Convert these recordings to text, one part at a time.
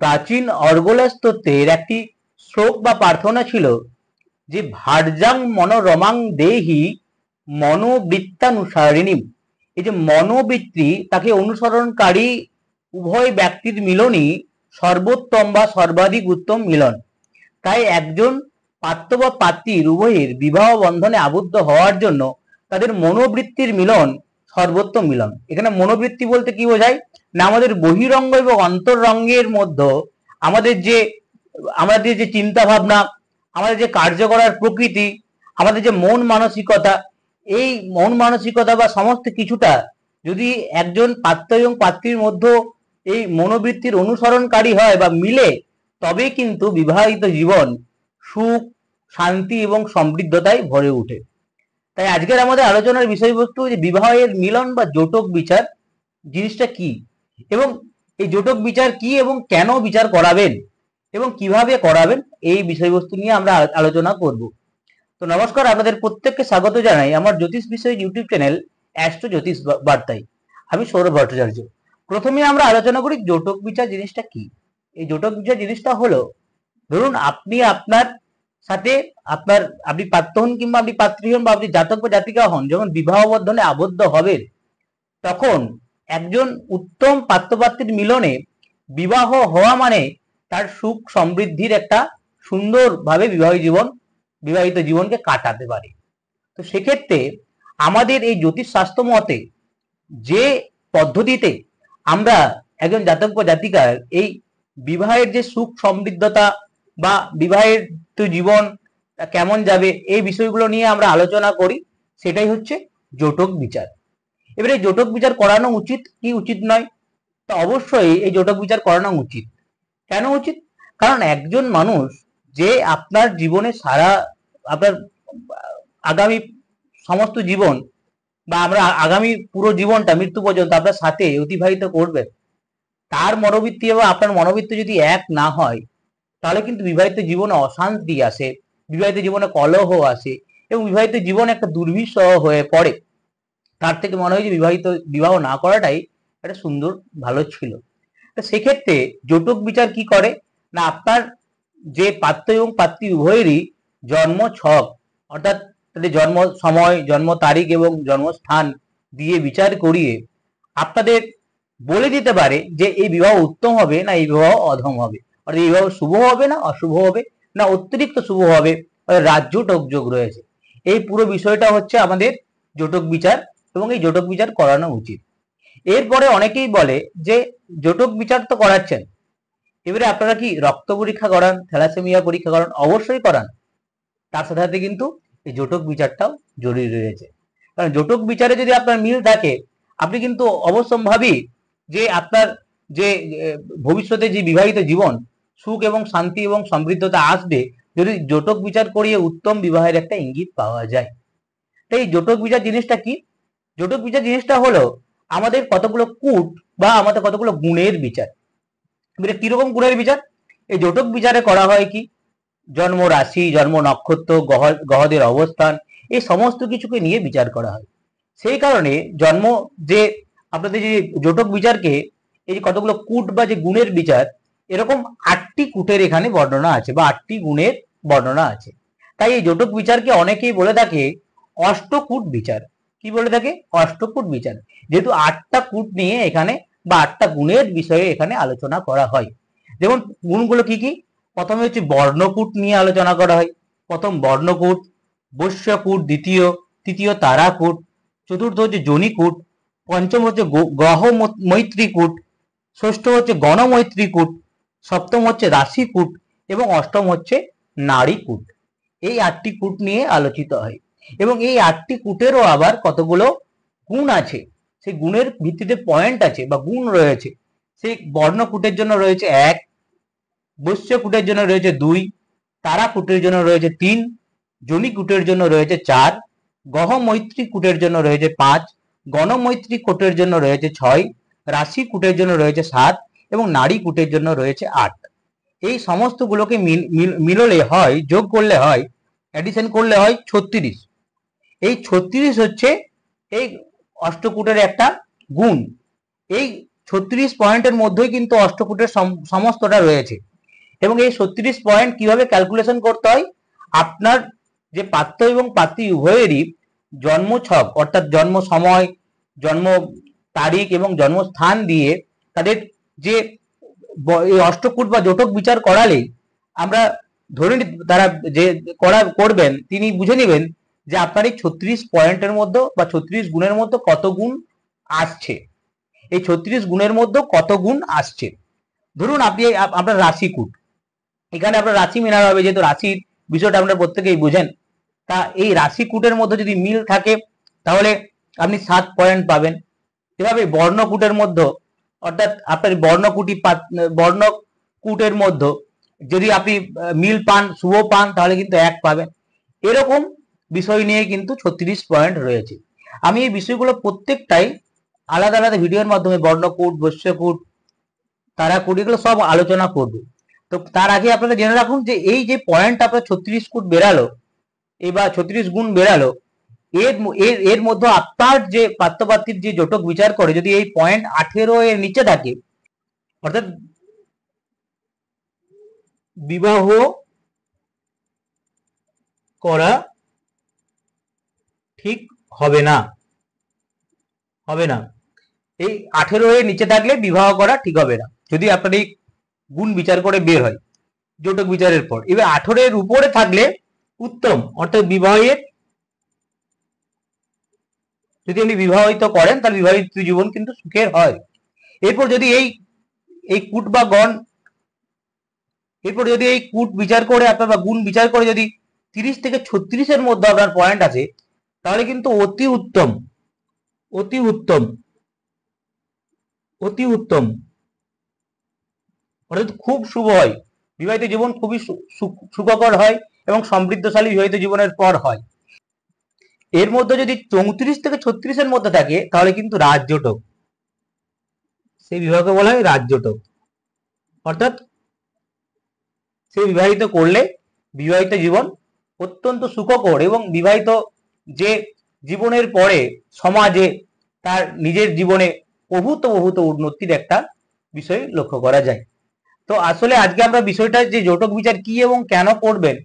প্রাচীন অর্গলা স্তোত্রের একটি শ্লোক বা প্রার্থনা ছিল যে ভার্যাং মনোরমাং দেহি মনোবৃত্তানুসারিণী। এই যে মনোবৃত্তি তাকে অনুসরণকারী উভয় ব্যক্তির মিলনই সর্বোত্তম বা সর্বাধিক উত্তম মিলন। তাই একজন পাত্র বা পাত্রীর উভয়ের বিবাহ বন্ধনে আবদ্ধ হওয়ার জন্য তাদের মনোবৃত্তির মিলন সর্বোত্তম মিলন। এখানে মনোবৃত্তি বলতে কি বোঝায় না, আমাদের বহিরঙ্গ এবং অন্তরঙ্গের মধ্যে আমাদের যে চিন্তা ভাবনা, আমাদের যে কার্য করার প্রকৃতি, আমাদের যে মন মানসিকতা, এই মন মানসিকতা বা সমস্ত কিছুটা যদি একজন পাত্র এবং পাত্রীর মধ্যে এই মনোবৃত্তির অনুসরণকারী হয় বা মিলে, তবে কিন্তু বিবাহিত জীবন সুখ, শান্তি এবং সমৃদ্ধতায় ভরে ওঠে। তাই আজকের আমাদের আলোচনার বিষয়বস্তু যে বিবাহের মিলন বা জোটক বিচার জিনিসটা কি, এবং এই জোটক বিচার কি এবং কেন বিচার করাবেন এবং কিভাবে করাবেন, এই বিষয়বস্তু নিয়ে আমরা আলোচনা করব। তো নমস্কার, আপনাদের প্রত্যেককে স্বাগত জানাই আমার জ্যোতিষ বিষয় ইউটিউব চ্যানেল অ্যাস্ট্রো জ্যোতিষ বার্তায়। আমি সৌরভ ভট্টাচার্য। প্রথমে আমরা আলোচনা করি জোটক বিচার জিনিসটা কি। এই জোটক বিচার জিনিসটা হলো, ধরুন আপনি আপনার সাথে আপনি পাত্র হন কিংবা আপনি পাত্রী হন বা আপনি জাতক বা জাতিকা হন, যখন বিবাহ বন্ধনে আবদ্ধ হবেন তখন একজন উত্তম পাত্রপাত্রীর মিলনে বিবাহ হওয়া মানে তার সুখ সমৃদ্ধির একটা সুন্দরভাবে বিবাহিত জীবনকে কাটাতে পারে। তো সেক্ষেত্রে আমাদের এই জ্যোতিষ শাস্ত্র মতে যে পদ্ধতিতে আমরা একজন জাতক বা জাতিকার এই বিবাহের যে সুখ সমৃদ্ধতা বা বিবাহের জীবন কেমন যাবে, এই বিষয়গুলো নিয়ে আমরা আলোচনা করি, সেটাই হচ্ছে জোটক বিচার। এবারে জোটক বিচার করানো উচিত কি উচিত নয়? তো অবশ্যই এই জোটক বিচার করানো উচিত। কেন উচিত? কারণ একজন মানুষ যে আপনার জীবনে আপনার আগামী সমস্ত জীবন বা আমরা আগামী পুরো জীবনটা মৃত্যু পর্যন্ত আপনার সাথে অতিবাহিত করবেন, তার মনোবৃত্তি এবং আপনার মনোবৃত্তি যদি এক না হয়, তাহলে কিন্তু বিবাহিত জীবনে অশান্তি আসে, বিবাহিত জীবনে কলহ আসে এবং বিবাহিত জীবন একটা দুর্বিষহ হয়ে পড়ে। তার থেকে মনে হয় যে বিবাহ না করাটাই একটা সুন্দর ভালো ছিল। তো সেক্ষেত্রে জোটক বিচার কি করে না, আপনার যে পাত্র এবং পাত্রী উভয়েরই জন্ম ছক, অর্থাৎ তাদের জন্ম সময়, জন্ম তারিখ এবং জন্মস্থান দিয়ে বিচার করিয়ে আপনাদের বলে দিতে পারে যে এই বিবাহ উত্তম হবে না এই বিবাহ অধম হবে, অর্থাৎ এই বিবাহ শুভ হবে না অশুভ হবে না অতিরিক্ত শুভ হবে, রাজ্য যোগ রয়েছে। এই পুরো বিষয়টা হচ্ছে আমাদের জোটক বিচার এবং এই জোটক বিচার করানো উচিত। এরপরে অনেকেই বলে যে জোটক বিচার তো করাচ্ছেন, এবারে আপনারা কি রক্ত পরীক্ষা করান, থ্যালাসেমিয়া পরীক্ষা করান? অবশ্যই করান। তার সাথে সাথে কিন্তু এই জোটক বিচারটাও জরুরি রয়েছে। কারণ জোটক বিচারে যদি আপনার মিল থাকে, আপনি কিন্তু অবশ্যম্ভাবী যে আপনার যে ভবিষ্যতে যে বিবাহিত জীবন সুখ এবং শান্তি এবং সমৃদ্ধতা আসবে, যদি জোটক বিচার করিয়ে উত্তম বিবাহের একটা ইঙ্গিত পাওয়া যায়। তাই জোটক বিচার জিনিসটা কি? জোটক বিচার জিনিসটা হলো আমাদের কতগুলো কূট বা আমাদের কতগুলো গুণের বিচার। কিরকম গুণের বিচার? এই জোটক বিচারে করা হয় কি, জন্ম রাশি, জন্ম নক্ষত্র, গ্রহদের অবস্থান, এই সমস্ত কিছুকে নিয়ে বিচার করা হয়। সেই কারণে যে আপনাদের যে জোটক বিচারকে এই যে কতগুলো কূট বা যে গুণের বিচার, এরকম 8টি কূটের এখানে বর্ণনা আছে বা 8টি গুণের বর্ণনা আছে। তাই এই জোটক বিচারকে অনেকেই বলে থাকে অষ্টকূট বিচার। কি বলে থাকে? অষ্টকূট বিচার। যেহেতু 8টা কূট নিয়ে এখানে বা 8টা গুণের বিষয়ে এখানে আলোচনা করা হয়। যেমন গুণগুলো কি কি? প্রথমে হচ্ছে বর্ণকূট নিয়ে আলোচনা করা হয়। প্রথম বর্ণকূট, বৈশ্যকূট দ্বিতীয়, তৃতীয় তারাকূট, চতুর্থ হচ্ছে জনিকূট, পঞ্চম হচ্ছে গ্রহ মৈত্রীকূট, ষষ্ঠ হচ্ছে গণমৈত্রীকূট, সপ্তম হচ্ছে রাশিকূট এবং অষ্টম হচ্ছে নারীকূট। এই 8টি কূট নিয়ে আলোচিত হয় এবং এই 8টি কূটেরও আবার কতগুলো গুণ আছে, সেই গুণের ভিত্তিতে পয়েন্ট আছে বা গুণ রয়েছে। সেই বর্ণকূটের জন্য রয়েছে 1, বৈশ্যকূটের জন্য রয়েছে 2, তারাকূটের জন্য রয়েছে 3, জনিকূটের জন্য রয়েছে 4, গ্রহমৈত্রীকূটের জন্য রয়েছে 5, গণমৈত্রীকূটের জন্য রয়েছে 6, রাশিকূটের জন্য রয়েছে 7 এবং নারীকূটের জন্য রয়েছে 8। এই সমস্তগুলোকে মিললে হয়, যোগ করলে হয়, অ্যাডিশন করলে হয় 36। এই 36 হচ্ছে এই অষ্টকূটের একটা গুণ। এই 36 পয়েন্টের মধ্যেই কিন্তু অষ্টকূটের সমস্তটা রয়েছে। এবং এই 36 পয়েন্ট কিভাবে ক্যালকুলেশন করতে হয়, আপনার যে পাত্র এবং পাত্রী উভয়েরই জন্মছক অর্থাৎ জন্ম সময়, জন্ম তারিখ এবং জন্মস্থান দিয়ে তাদের যে এই অষ্টকূট বা জটক বিচার করালে আমরা ধরে তারা যে করবেন তিনি বুঝে নেবেন যে আপনার এই 36 পয়েন্টের মধ্যে বা 36 গুণের মধ্যে কত গুণ আসছে, এই 36 গুণের মধ্যে কত গুণ আসছে। ধরুন আপনি আপনার রাশিকূট, এখানে আপনার রাশি মেলানো হবে, যেহেতু রাশির বিষয়টা আপনারা প্রত্যেকেই বুঝেন। তা এই রাশিকূটের মধ্যে যদি মিল থাকে তাহলে আপনি 7 পয়েন্ট পাবেন। এভাবে বর্ণকূটের মধ্যে অর্থাৎ আপনার বর্ণকূটের মধ্যে যদি আপনি মিল পান, শুভ পান, তাহলে কিন্তু 1 পাবেন। এরকম বিষয় নিয়ে কিন্তু 36 পয়েন্ট রয়েছে। আমি এই বিষয়গুলো প্রত্যেকটাই আলাদা আলাদা ভিডিওর মাধ্যমে বর্ণকূট, বৈশ্যকূট, তারাকূট এগুলো সব আলোচনা করব। তো তার আগে আপনারা জেনে রাখুন যে এই যে পয়েন্ট আপনার 36 কূট বেরালো, এবার 36 গুণ বেরালো, এর মধ্যে আপনার যে পাত্রপাত্রীর যে জটক বিচার করে যদি এই পয়েন্ট 18 এর নিচে থাকে, অর্থাৎ বিবাহ করা ঠিক হবে না, এই 18 এর নিচে থাকলে বিবাহ করা ঠিক হবে না, যদি আপনার এই গুণ বিচার করে বের হয় জটক বিচারের পর। এবার 18 এর উপরে থাকলে উত্তম, অর্থাৎ বিবাহের যদি আপনি বিবাহিত করেন তাহলে বিবাহিত জীবন কিন্তু সুখের হয়। এরপর যদি এই কূট বা গণ, এরপর যদি এই কূট বিচার করে আপনার বা গুণ বিচার করে যদি 30 থেকে 36 এর মধ্যে আপনার পয়েন্ট আছে, তাহলে কিন্তু অতি উত্তম, অতি উত্তম, অতি উত্তম, অর্থাৎ খুব শুভ হয়, বিবাহিত জীবন খুবই সুখকর হয় এবং সমৃদ্ধশালী বিবাহিত জীবনের পর হয়। এর মধ্যে যদি 34 থেকে 36 এর মধ্যে থাকে তাহলে কিন্তু রাজজটক, সেই বিবাহকে বলা হয় রাজজটক, অর্থাৎ সেই বিবাহিত করলে বিবাহিত জীবন অত্যন্ত সুখকর এবং বিবাহিত যে জীবনের পরে সমাজে তার নিজের জীবনে প্রভূত উন্নতির একটা বিষয় লক্ষ্য করা যায়। তো আসলে আজকে আমরা বিষয়টা যে জটক বিচার কি এবং কেন করবেন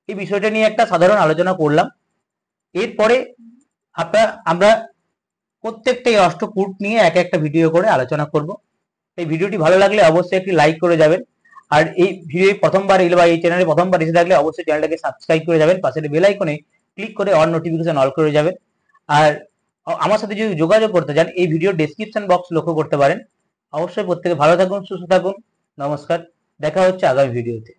এই বিষয়টা নিয়ে একটা সাধারণ আলোচনা করলাম। এরপরে আমরা প্রত্যেকটা এই অষ্টকূট নিয়ে এক একটা ভিডিও করে আলোচনা করব। এই ভিডিওটি ভালো লাগলে অবশ্যই একটি লাইক করে যাবেন, আর এই ভিডিও প্রথমবার এলে বা এই চ্যানেলে প্রথমবার এসে থাকলে অবশ্যই চ্যানেলটাকে সাবস্ক্রাইব করে যাবেন, পাশের বেল আইকনে ক্লিক করে অল নোটিফিকেশন অল করে যাবেন। আর আমার সাথে যদি যোগাযোগ করতে চান এই ভিডিও ডেসক্রিপশন বক্স লক্ষ্য করতে পারেন। অবশ্যই প্রত্যেকে ভালো থাকুন, সুস্থ থাকুন, নমস্কার, দেখা হচ্ছে আগামী ভিডিওতে।